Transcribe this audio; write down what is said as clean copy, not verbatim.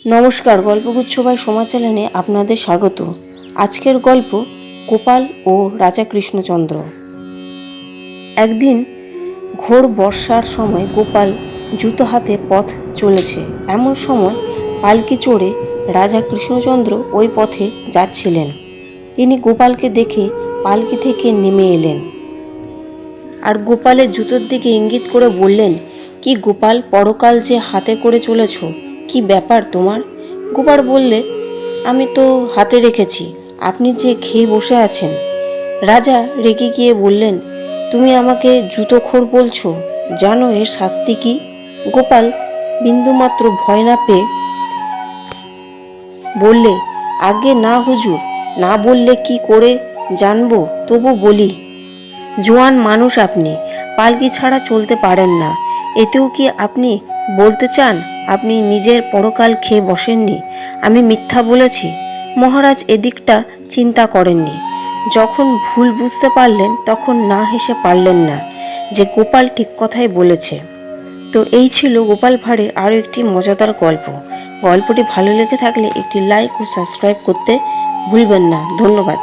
নমস্কার, গল্পগুচ্ছ বাই সোমা চ্যানেলে আপনাদের স্বাগত। আজকের গল্প গোপাল ও রাজা কৃষ্ণচন্দ্র। একদিন ঘোর বর্ষার সময় গোপাল জুতো হাতে পথ চলেছে। এমন সময় পালকি চড়ে রাজা কৃষ্ণচন্দ্র ওই পথে যাচ্ছিলেন। তিনি গোপালকে দেখে পালকি থেকে নেমে এলেন আর গোপালের জুতোর দিকে ইঙ্গিত করে বললেন, কি গোপাল, পরকাল যে হাতে করে চলেছ, কি ব্যাপার তোমার? গোপাল বললে, আমি তো হাতে রেখেছি, আপনি যে খেয়ে বসে আছেন। রাজা রেগে গিয়ে বললেন, তুমি আমাকে জুতোখোর বলছো, জানো এর শাস্তি কি? গোপাল বিন্দুমাত্র ভয় না পেয়ে বললে, আগে না হুজুর, না বললে কি করে জানবো, তবু বলি। জোয়ান মানুষ আপনি, পালকি ছাড়া চলতে পারেন না, এতেও কি আপনি বলতে চান আপনি নিজের পরকাল খেয়ে বসেননি? আমি মিথ্যা বলেছি? মহারাজ এদিকটা চিন্তা করেননি। যখন ভুল বুঝতে পারলেন তখন না হেসে পারলেন না যে গোপাল ঠিক কথাই বলেছে। তো এই ছিল গোপাল ভাঁড়ের আরও একটি মজাদার গল্প। গল্পটি ভালো লেগে থাকলে একটি লাইক ও সাবস্ক্রাইব করতে ভুলবেন না। ধন্যবাদ।